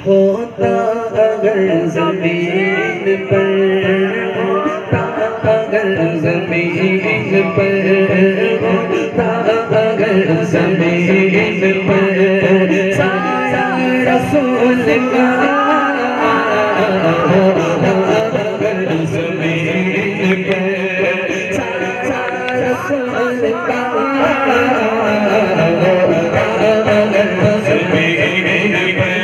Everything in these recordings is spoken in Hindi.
होता अगर ज़मीन पर, होता अगर ज़मीन पर, होता अगर ज़मीन पर साया रसूल का, होता अगर ज़मीन पर साया रसूल का, होता अगर ज़मीन पर,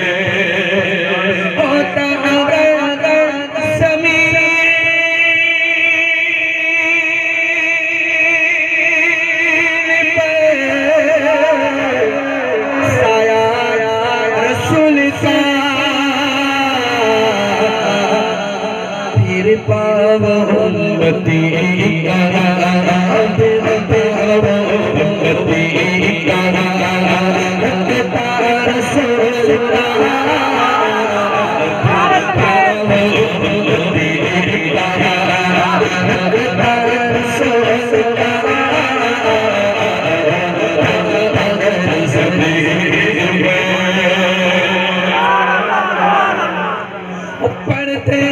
होता अगर ज़मीन पर साया रसूल का, फिर पाव उम्मती का, फिर पाव उम्मती का, लगता रसूल का, फिर पाव उम्मती का, लगता रसूल का, पढ़ते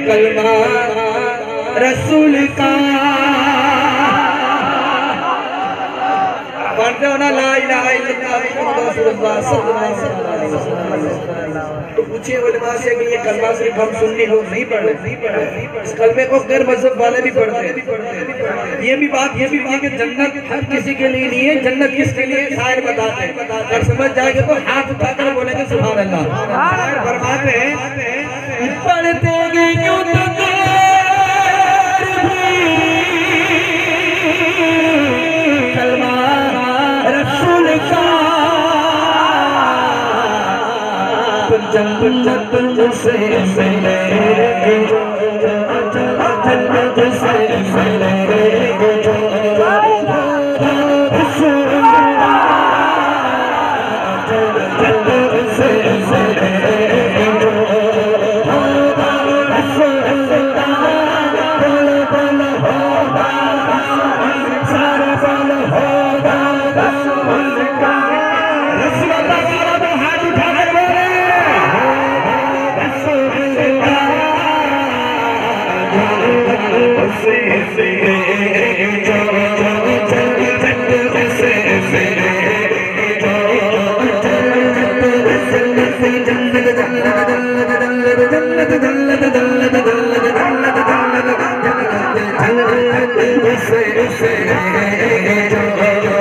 कलमा रसूल का, पढ़ते हो ना ला इलाहा इल्लल्लाह मुहम्मदुर रसूलुल्लाह सल्लल्लाहु अलैहि वसल्लम। तो पूछिए उलमा से कि ये कलमा सिर्फ हम सुन्नी लोग नहीं पढ़ रहे, इस कलमे को गैर मजहब वाले भी पढ़ते हैं। ये भी बात ये भी है कि जन्नत हर किसी के लिए नहीं है, जन्नत किसके लिए शायर बताते हैं। अगर समझ जाएंगे तो हाथ उठाकर बोलेंगे सुभान अल्लाह। फरमाते हैं पढ़ते यूं तो कलमा रसूल का, जन्नत से मिलेगी जो, जन्नत से मिलेगी जो, जन्नत से मिलेगी जो, सारा फल होगा रसूल का। रसूल अल्लाह वाला तो हाथ उठाकर बोले रसूल का, से जो, जन्नत से जो,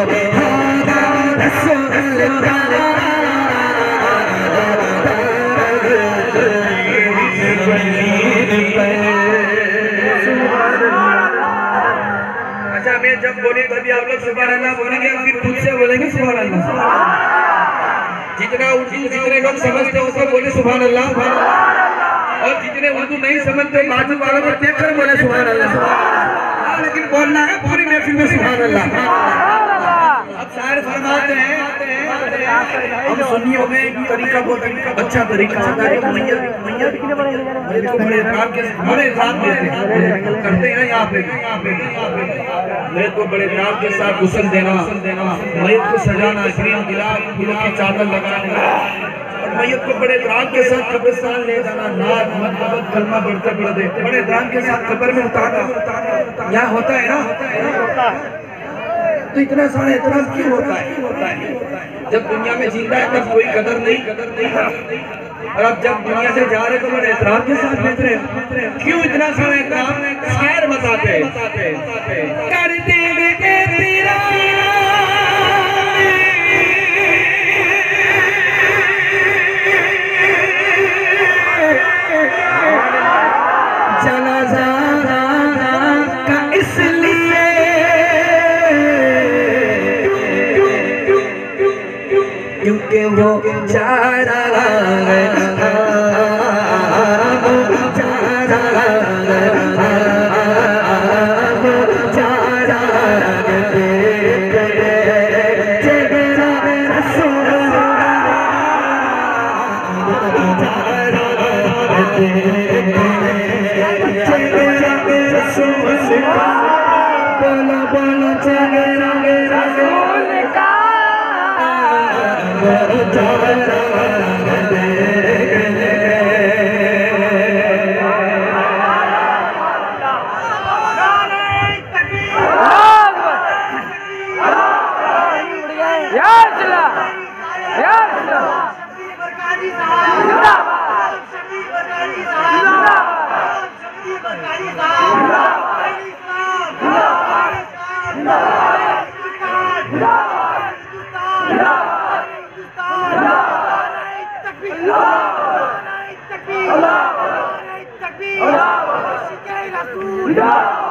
अच्छा मैं जब बोली तो अभी आप लोग सुभान अल्लाह बोलेंगे, फिर खुद से बोलेंगे सुभान अल्लाह। जितना उर्दू जितने लोग समझते हैं उसको बोले सुभान अल्लाह, और जितने उर्दू नहीं समझते बाजू वालों को देख कर बोले सुभान अल्लाह। लेकिन बोलना है पूरी महफिल में सुभान अल्लाह। अब शायर फरमाते हैं हम सुन्नियों में तरीका बहुत अच्छा तरीका होता है। मैयत को बड़े इकराम के बड़े इकराम देते हैं, करते हैं ना यहाँ पे मैयत को बड़े इकराम के साथ गुस्ल देना, मैयत को सजाना, ग्रीन गुलाब फूलों की चादर लगाना, मैयत को बड़े इकराम के साथ कब्रिस्तान ले जाना, नात मतलब कलमा पढ़ते पढ़ते बड़े इकराम के साथ कब्र में उतारना, यहाँ होता है ना। तो इतना सारा एहतराम क्यों होता है? जब दुनिया में जिंदा है तब कोई कदर नहीं, और अब जब दुनिया से जा रहे तो बड़े एहतराम के साथ भेज रहे हैं। क्यों इतना सारा एहतराम? शायर बताते हैं कर देंगे तेरा जनाजा का इसलिए क्योंकि वो जा रहा है, बोलो बोलो चले रंगे रसूल का Allah